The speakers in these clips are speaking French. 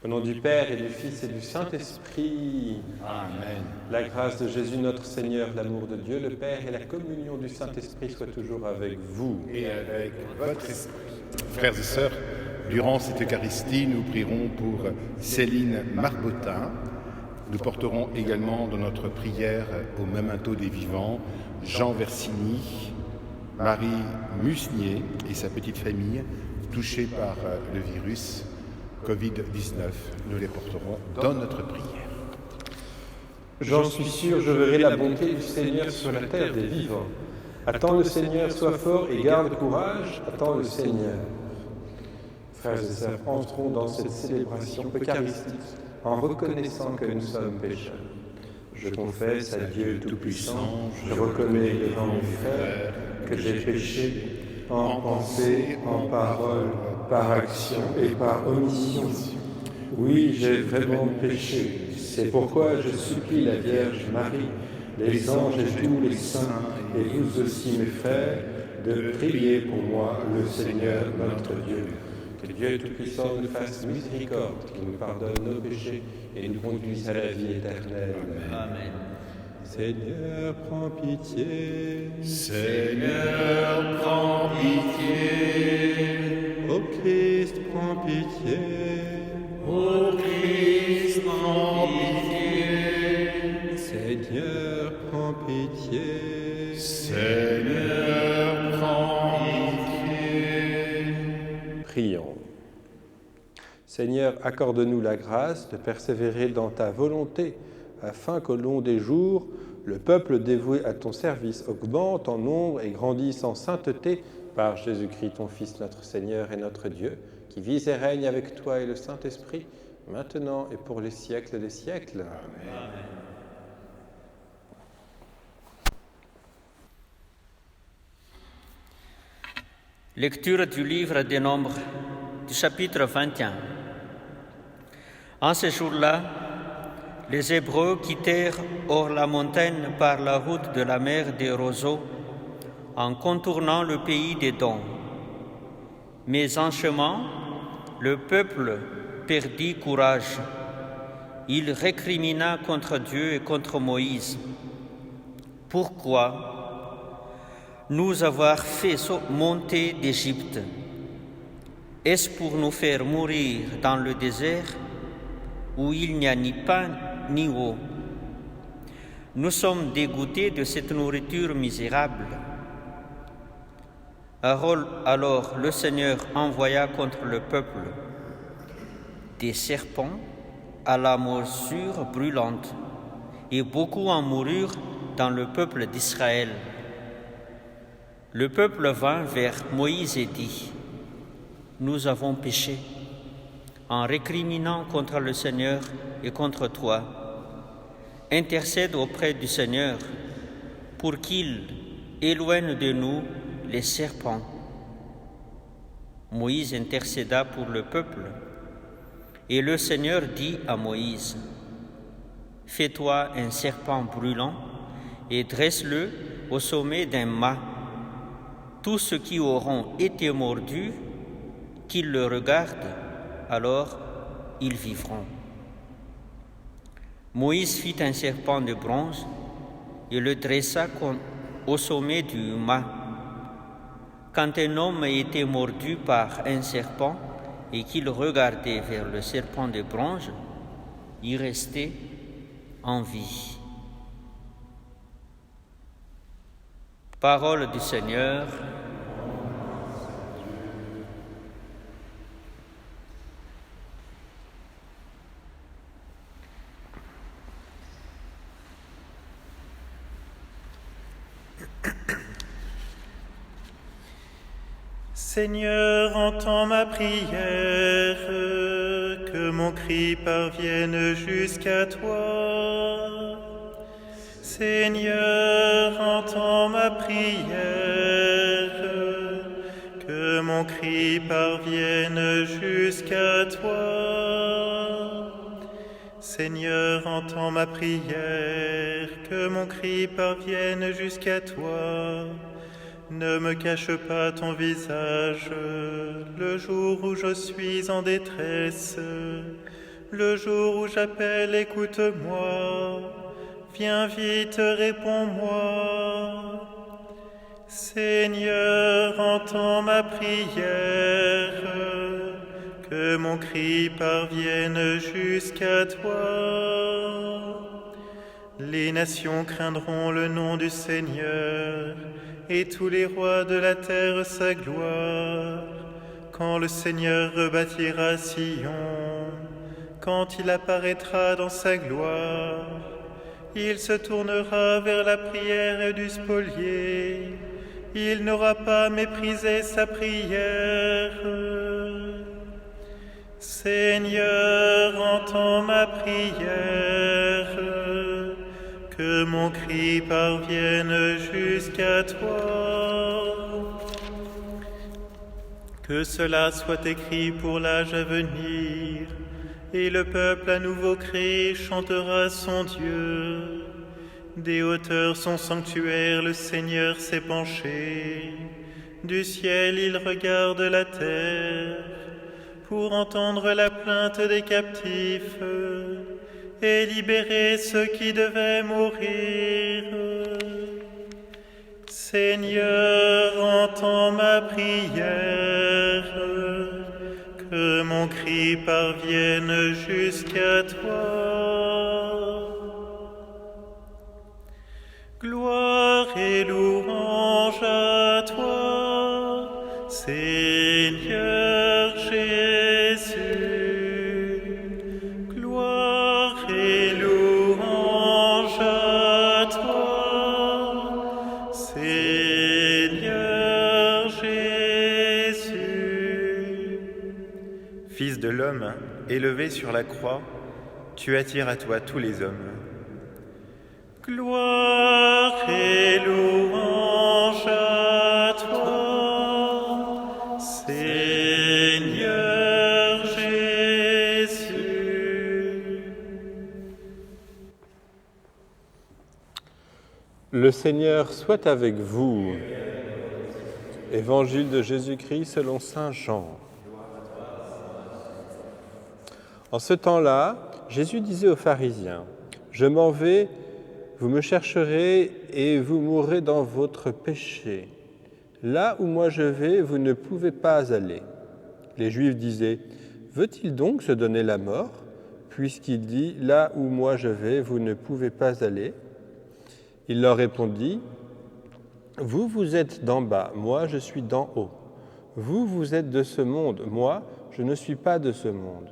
Au nom du Père et du Fils et du Saint-Esprit. Amen. La grâce de Jésus notre Seigneur, l'amour de Dieu le Père et la communion du Saint-Esprit soient toujours avec vous. Et avec votre esprit. Frères et sœurs, durant cette Eucharistie, nous prierons pour Céline Marbotin. Nous porterons également dans notre prière au memento des vivants Jean Versini, Marie Musnier et sa petite famille touchés par le virus Covid-19. Nous les porterons dans notre prière. J'en suis sûr, je verrai la bonté du Seigneur sur la terre des vivants. Attends le Seigneur, sois fort et garde courage. Attends le Seigneur. Frères et sœurs, entrons dans cette célébration eucharistique en reconnaissant que nous sommes pécheurs. Je confesse à Dieu Tout-Puissant, je reconnais devant mes frères que j'ai péché en pensée, en parole, par action et par omission. Oui, j'ai vraiment péché. C'est pourquoi je supplie la Vierge Marie, les anges et tous les saints, et vous aussi mes frères, de prier pour moi le Seigneur notre Dieu. Que Dieu Tout-Puissant nous fasse miséricorde, qu'il nous pardonne nos péchés et nous conduise à la vie éternelle. Amen. Seigneur, prends pitié. Seigneur, prends pitié. Ô Christ, prends pitié. Ô Christ, prends pitié. Seigneur, prends pitié. Seigneur, prends pitié. Prions. Seigneur, accorde-nous la grâce de persévérer dans ta volonté, afin qu'au long des jours, le peuple dévoué à ton service augmente en nombre et grandisse en sainteté par Jésus-Christ, ton Fils, notre Seigneur et notre Dieu, qui vit et règne avec toi et le Saint-Esprit, maintenant et pour les siècles des siècles. Amen. Lecture du livre des Nombres, du chapitre 21. En ce jour-là, les Hébreux quittèrent hors la montagne par la route de la mer des Roseaux, en contournant le pays d'Édom. Mais en chemin, le peuple perdit courage. Il récrimina contre Dieu et contre Moïse. Pourquoi nous avoir fait monter d'Égypte? Est-ce pour nous faire mourir dans le désert où il n'y a ni pain ni eau? Nous sommes dégoûtés de cette nourriture misérable. Alors le Seigneur envoya contre le peuple des serpents à la morsure brûlante, et beaucoup en moururent dans le peuple d'Israël. Le peuple vint vers Moïse et dit: Nous avons péché en récriminant contre le Seigneur et contre toi. Intercède auprès du Seigneur pour qu'il éloigne de nous les serpents. Moïse intercéda pour le peuple, et le Seigneur dit à Moïse: Fais-toi un serpent brûlant et dresse-le au sommet d'un mât. Tous ceux qui auront été mordus, qu'ils le regardent, alors ils vivront. Moïse fit un serpent de bronze et le dressa au sommet du mât. Quand un homme a été mordu par un serpent et qu'il regardait vers le serpent de bronze, il restait en vie. Parole du Seigneur. Seigneur, entends ma prière, que mon cri parvienne jusqu'à toi. Seigneur, entends ma prière, que mon cri parvienne jusqu'à toi. Seigneur, entends ma prière, que mon cri parvienne jusqu'à toi. Ne me cache pas ton visage le jour où je suis en détresse. Le jour où j'appelle, écoute-moi. Viens vite, réponds-moi. Seigneur, entends ma prière, que mon cri parvienne jusqu'à toi. Les nations craindront le nom du Seigneur, et tous les rois de la terre sa gloire. Quand le Seigneur rebâtira Sion, quand il apparaîtra dans sa gloire, il se tournera vers la prière du spolié. Il n'aura pas méprisé sa prière. Seigneur, entends ma prière, que mon cri parvienne jusqu'à toi. Que cela soit écrit pour l'âge à venir, et le peuple à nouveau créé chantera son Dieu. Des hauteurs son sanctuaire, le Seigneur s'est penché. Du ciel il regarde la terre, pour entendre la plainte des captifs et libérer ceux qui devaient mourir. Seigneur, entends ma prière, que mon cri parvienne jusqu'à toi. Gloire et louange à toi, Seigneur Jésus. Gloire et louange à toi, Seigneur Jésus. Fils de l'homme, élevé sur la croix, tu attires à toi tous les hommes. Gloire et louange à toi, Seigneur Jésus. Le Seigneur soit avec vous. Évangile de Jésus-Christ selon saint Jean. En ce temps-là, Jésus disait aux pharisiens, « Je m'en vais, vous me chercherez et vous mourrez dans votre péché. Là où moi je vais, vous ne pouvez pas aller. » Les Juifs disaient, « Veut-il donc se donner la mort, puisqu'il dit, là où moi je vais, vous ne pouvez pas aller ?» Il leur répondit, « Vous, vous êtes d'en bas, moi je suis d'en haut. Vous, vous êtes de ce monde, moi je ne suis pas de ce monde.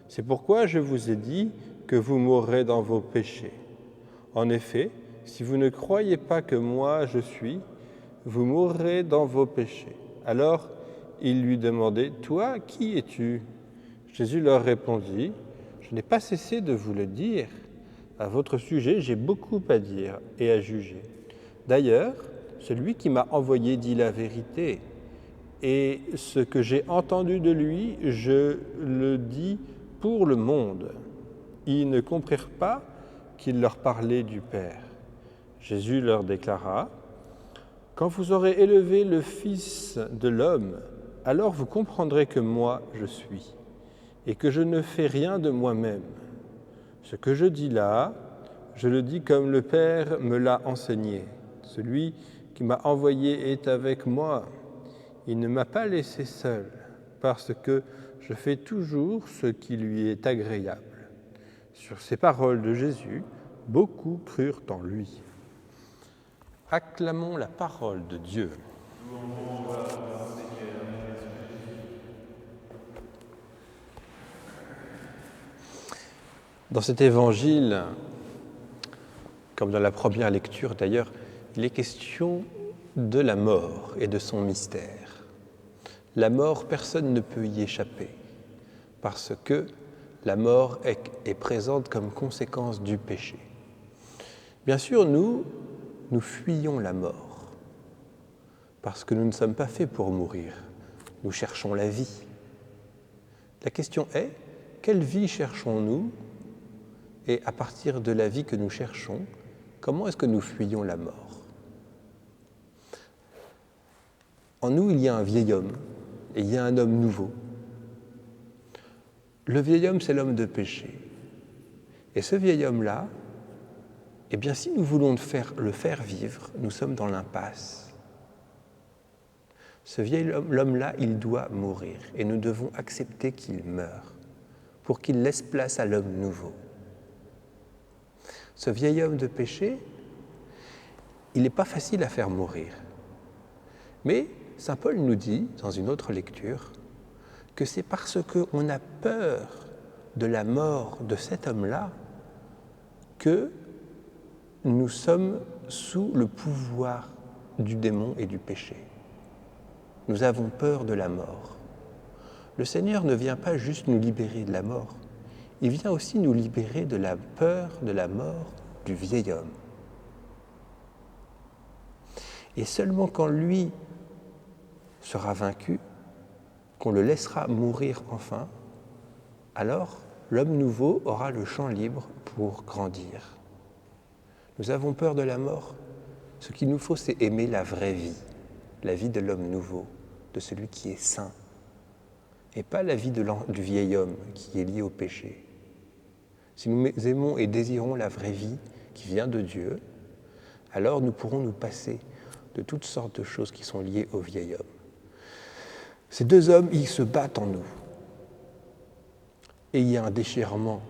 C'est pourquoi je vous ai dit que vous mourrez dans vos péchés. En effet, si vous ne croyez pas que moi je suis, vous mourrez dans vos péchés. » Alors, ils lui demandaient, « Toi, qui es-tu » Jésus leur répondit, « Je n'ai pas cessé de vous le dire. À votre sujet, j'ai beaucoup à dire et à juger. D'ailleurs, celui qui m'a envoyé dit la vérité, et ce que j'ai entendu de lui, je le dis pour le monde. » Ils ne comprirent pas qu'il leur parlait du Père. Jésus leur déclara, « Quand vous aurez élevé le Fils de l'homme, alors vous comprendrez que moi je suis, et que je ne fais rien de moi-même. Ce que je dis là, je le dis comme le Père me l'a enseigné. Celui qui m'a envoyé est avec moi. Il ne m'a pas laissé seul, parce que je fais toujours ce qui lui est agréable. » Sur ces paroles de Jésus, beaucoup crurent en lui. Acclamons la parole de Dieu. Dans cet évangile, comme dans la première lecture d'ailleurs, il est question de la mort et de son mystère. La mort, personne ne peut y échapper, parce que la mort est présente comme conséquence du péché. Bien sûr, nous fuyons la mort, parce que nous ne sommes pas faits pour mourir. Nous cherchons la vie. La question est, quelle vie cherchons-nous ? Et à partir de la vie que nous cherchons, comment est-ce que nous fuyons la mort ? En nous, il y a un vieil homme et il y a un homme nouveau. Le vieil homme, c'est l'homme de péché. Et ce vieil homme-là, eh bien, si nous voulons le faire vivre, nous sommes dans l'impasse. Ce vieil homme-là, il doit mourir. Et nous devons accepter qu'il meure pour qu'il laisse place à l'homme nouveau. Ce vieil homme de péché, il n'est pas facile à faire mourir. Mais saint Paul nous dit, dans une autre lecture, que c'est parce qu'on a peur de la mort de cet homme-là que nous sommes sous le pouvoir du démon et du péché. Nous avons peur de la mort. Le Seigneur ne vient pas juste nous libérer de la mort, il vient aussi nous libérer de la peur de la mort du vieil homme. Et seulement quand lui sera vaincu, qu'on le laissera mourir enfin, alors l'homme nouveau aura le champ libre pour grandir. Nous avons peur de la mort. Ce qu'il nous faut, c'est aimer la vraie vie, la vie de l'homme nouveau, de celui qui est saint, et pas la vie du vieil homme qui est lié au péché. Si nous aimons et désirons la vraie vie qui vient de Dieu, alors nous pourrons nous passer de toutes sortes de choses qui sont liées au vieil homme. Ces deux hommes, ils se battent en nous. Et il y a un déchirement.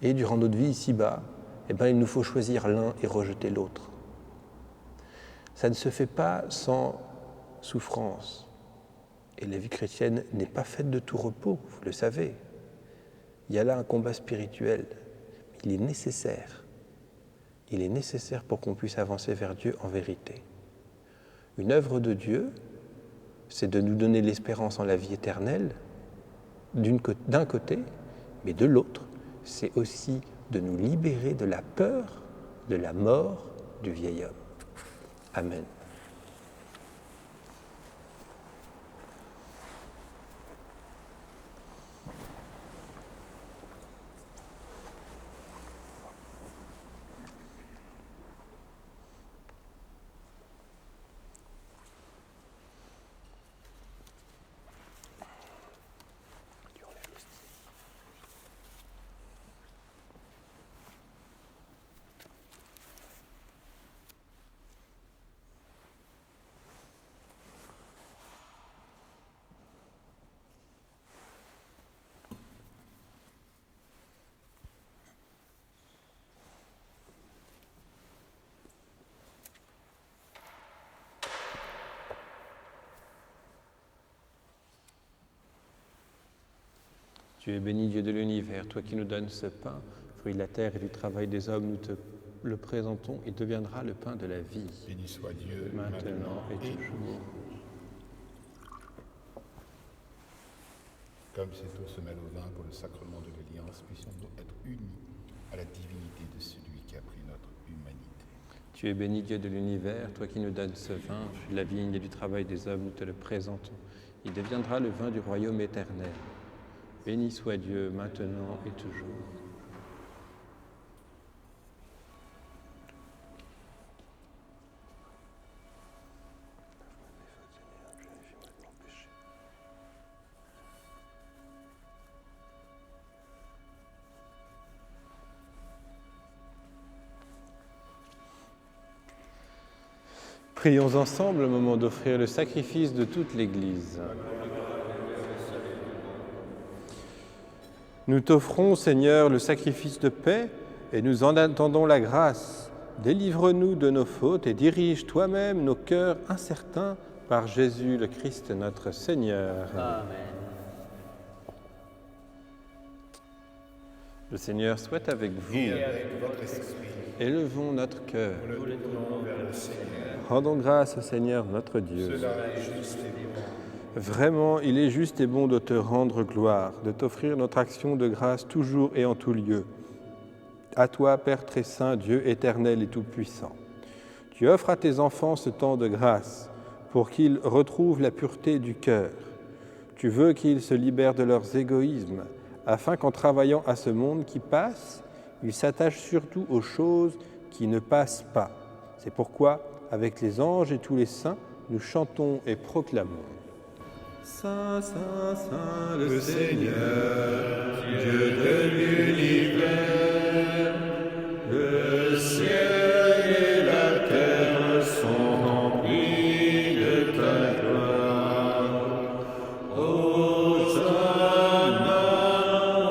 Et durant notre vie ici-bas, il nous faut choisir l'un et rejeter l'autre. Ça ne se fait pas sans souffrance. Et la vie chrétienne n'est pas faite de tout repos, vous le savez. Il y a là un combat spirituel. Il est nécessaire. Il est nécessaire pour qu'on puisse avancer vers Dieu en vérité. Une œuvre de Dieu, c'est de nous donner l'espérance en la vie éternelle, d'un côté, mais de l'autre, c'est aussi de nous libérer de la peur, de la mort du vieil homme. Amen. Tu es béni, Dieu de l'univers, toi qui nous donnes ce pain, fruit de la terre et du travail des hommes, nous te le présentons, il deviendra le pain de la vie. Béni soit Dieu, maintenant et toujours. Comme cette eau se mêle au vin pour le sacrement de l'alliance, puissions-nous être unis à la divinité de celui qui a pris notre humanité. Tu es béni, Dieu de l'univers, toi qui nous donnes ce vin, fruit de la vigne et du travail des hommes, nous te le présentons. Il deviendra le vin du royaume éternel. Béni soit Dieu, maintenant et toujours. Prions ensemble au moment d'offrir le sacrifice de toute l'Église. Nous t'offrons, Seigneur, le sacrifice de paix et nous en attendons la grâce. Délivre-nous de nos fautes et dirige toi-même nos cœurs incertains par Jésus le Christ notre Seigneur. Amen. Le Seigneur soit avec vous. Et avec votre esprit, Élevons notre cœur. nous le tournons vers le Seigneur. Rendons grâce au Seigneur notre Dieu. Cela est juste et bon. Vraiment, il est juste et bon de te rendre gloire, de t'offrir notre action de grâce toujours et en tout lieu. À toi, Père très saint, Dieu éternel et tout-puissant. Tu offres à tes enfants ce temps de grâce pour qu'ils retrouvent la pureté du cœur. Tu veux qu'ils se libèrent de leurs égoïsmes, afin qu'en travaillant à ce monde qui passe, ils s'attachent surtout aux choses qui ne passent pas. C'est pourquoi, avec les anges et tous les saints, nous chantons et proclamons. Saint, Saint, Saint, le Seigneur, Dieu de l'univers, le ciel et la terre sont remplis de ta gloire. Hosanna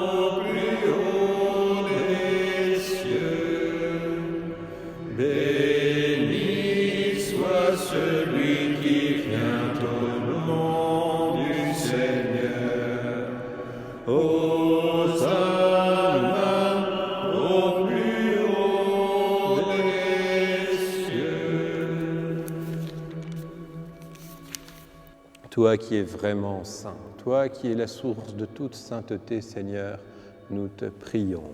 au plus haut des cieux. Béni soit celui qui vient au nom du Seigneur. Hosanna au plus haut des cieux. Toi qui es vraiment saint, toi qui es la source de toute sainteté, Seigneur, nous te prions.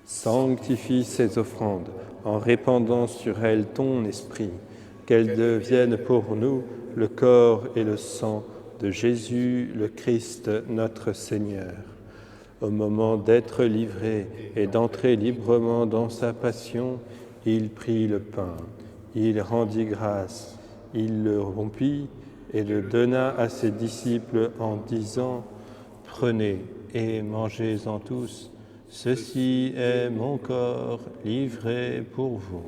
Sanctifie ces offrandes en répandant sur elles ton esprit, qu'elles deviennent pour nous le corps et le sang de Jésus le Christ, notre Seigneur. Au moment d'être livré et d'entrer librement dans sa passion, il prit le pain, il rendit grâce, il le rompit et le donna à ses disciples en disant « Prenez et mangez-en tous, ceci est mon corps livré pour vous. »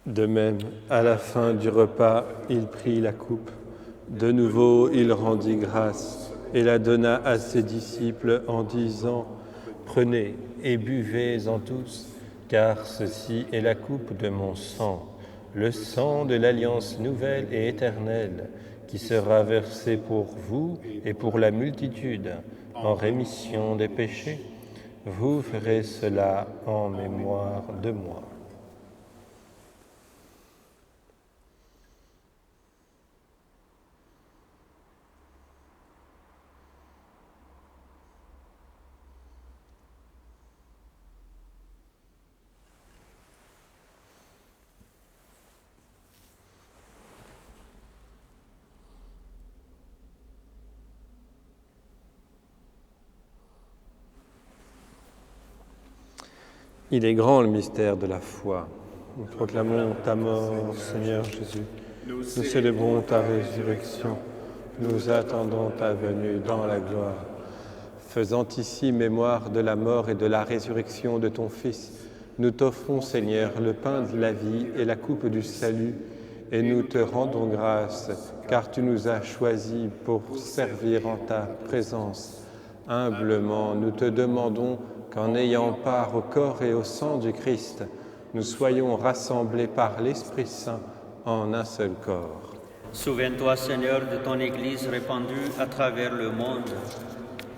De même, à la fin du repas, il prit la coupe. De nouveau, il rendit grâce et la donna à ses disciples en disant « Prenez et buvez-en tous, car ceci est la coupe de mon sang, le sang de l'alliance nouvelle et éternelle, qui sera versé pour vous et pour la multitude en rémission des péchés. Vous ferez cela en mémoire de moi. » Il est grand le mystère de la foi. Nous proclamons ta mort, Seigneur Jésus. Nous célébrons ta résurrection. Nous attendons ta venue dans la gloire. Faisant ici mémoire de la mort et de la résurrection de ton Fils, nous t'offrons, Seigneur, le pain de la vie et la coupe du salut, et nous te rendons grâce, car tu nous as choisis pour servir en ta présence. Humblement, nous te demandons qu'en ayant part au corps et au sang du Christ, nous soyons rassemblés par l'Esprit Saint en un seul corps. Souviens-toi, Seigneur, de ton Église répandue à travers le monde.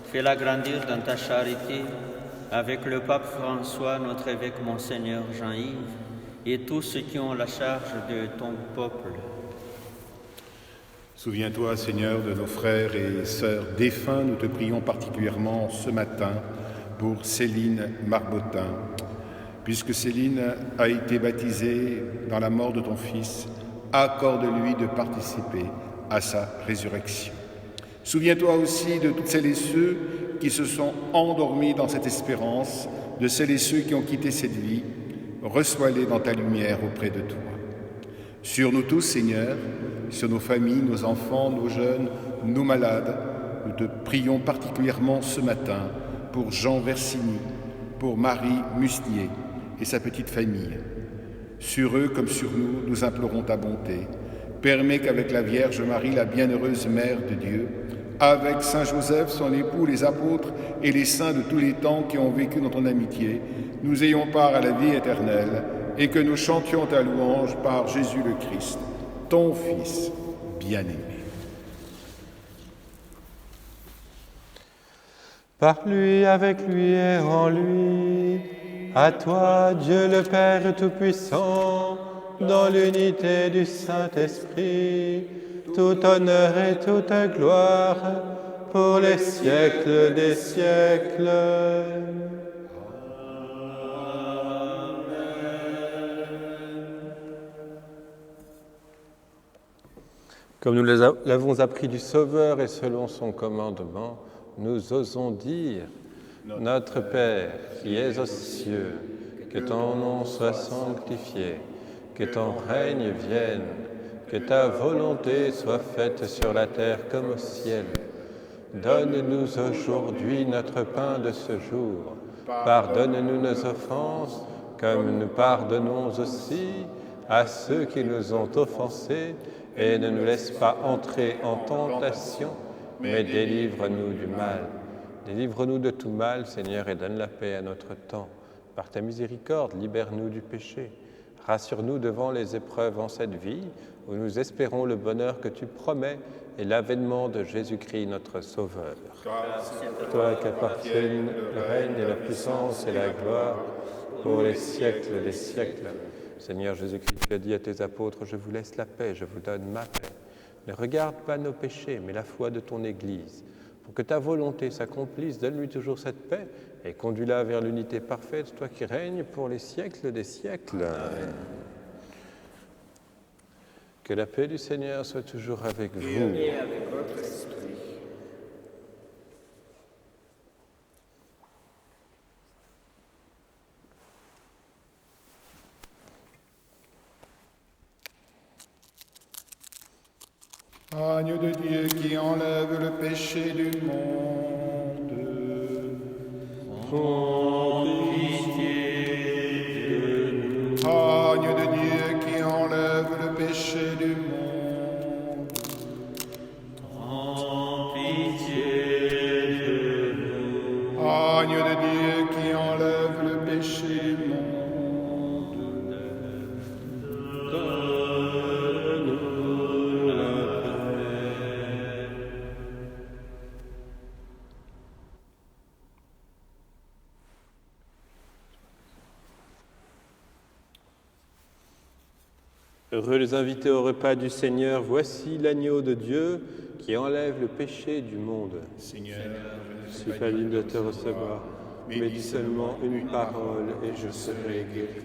Fais-la grandir dans ta charité avec le pape François, notre évêque Monseigneur Jean-Yves, et tous ceux qui ont la charge de ton peuple. Souviens-toi, Seigneur, de nos frères et sœurs défunts. Nous te prions particulièrement ce matin pour Céline Marbotin. Puisque Céline a été baptisée dans la mort de ton Fils, accorde-lui de participer à sa résurrection. Souviens-toi aussi de toutes celles et ceux qui se sont endormis dans cette espérance, de celles et ceux qui ont quitté cette vie. Reçois-les dans ta lumière auprès de toi. Sur nous tous, Seigneur, sur nos familles, nos enfants, nos jeunes, nos malades, nous te prions particulièrement ce matin pour Jean Versini, pour Marie Musnier et sa petite famille. Sur eux comme sur nous, nous implorons ta bonté. Permets qu'avec la Vierge Marie, la bienheureuse Mère de Dieu, avec Saint Joseph, son époux, les apôtres et les saints de tous les temps qui ont vécu dans ton amitié, nous ayons part à la vie éternelle et que nous chantions ta louange par Jésus le Christ, ton Fils bien-aimé. Par lui, avec lui et en lui, à toi, Dieu le Père Tout-Puissant, dans l'unité du Saint-Esprit, tout honneur et toute gloire pour les siècles des siècles. Comme nous l'avons appris du Sauveur et selon son commandement, nous osons dire « Notre Père, qui es aux cieux, que ton nom soit sanctifié, que ton règne vienne, que ta volonté soit faite sur la terre comme au ciel. Donne-nous aujourd'hui notre pain de ce jour. Pardonne-nous nos offenses, comme nous pardonnons aussi à ceux qui nous ont offensés, et ne nous laisse pas entrer en tentation, mais délivre-nous du mal. Délivre-nous de tout mal, Seigneur, et donne la paix à notre temps. Par ta miséricorde, libère-nous du péché. Rassure-nous devant les épreuves en cette vie, où nous espérons le bonheur que tu promets et l'avènement de Jésus-Christ, notre Sauveur. Toi qu'appartiennent le règne et la puissance et la gloire pour les siècles des siècles. Seigneur Jésus-Christ, tu as dit à tes apôtres, je vous laisse la paix, je vous donne ma paix. Ne regarde pas nos péchés, mais la foi de ton Église. Pour que ta volonté s'accomplisse, donne-lui toujours cette paix et conduis-la vers l'unité parfaite, toi qui règnes pour les siècles des siècles. Amen. Que la paix du Seigneur soit toujours avec vous. Et avec votre esprit. Agneau de Dieu qui enlève le péché du monde, Prends pitié de nous. Agneau de Dieu qui enlève le péché du monde, Prends pitié de nous. Agneau de Dieu qui enlève le péché du monde. Heureux les invités au repas du Seigneur, voici l'agneau de Dieu qui enlève le péché du monde. Seigneur, Je ne suis pas digne de te recevoir, mais dis seulement une parole et je serai guéri.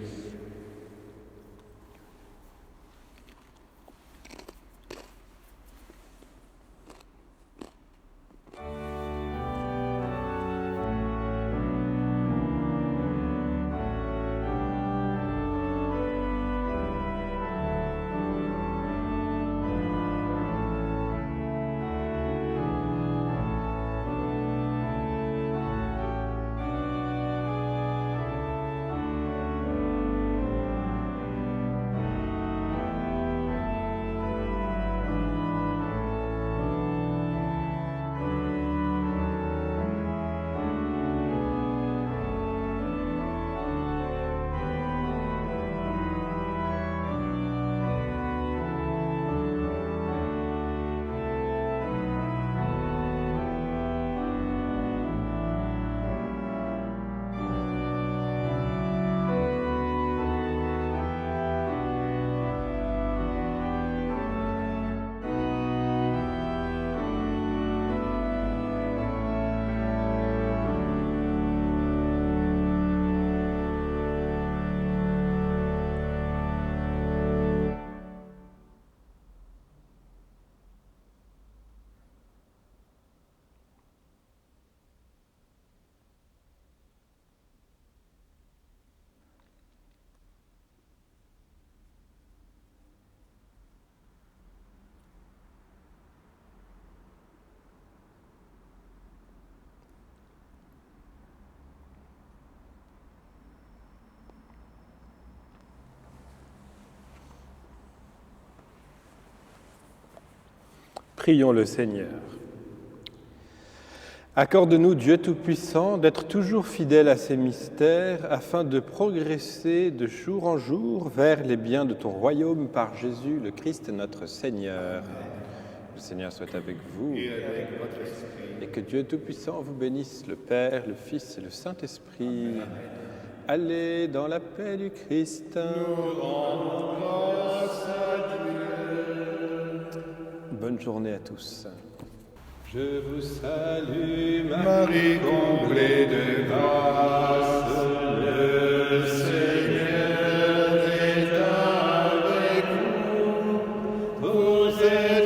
Prions le Seigneur. Accorde-nous, Dieu Tout-Puissant, d'être toujours fidèles à ces mystères, afin de progresser de jour en jour vers les biens de ton royaume par Jésus, le Christ, notre Seigneur. Le Seigneur soit avec vous. Et que Dieu Tout-Puissant vous bénisse, le Père, le Fils et le Saint-Esprit. Allez dans la paix du Christ. Nous rendons grâce à Dieu. Bonne journée à tous. Je vous salue, Marie comblée de grâce, le Seigneur est avec vous. Vous êtes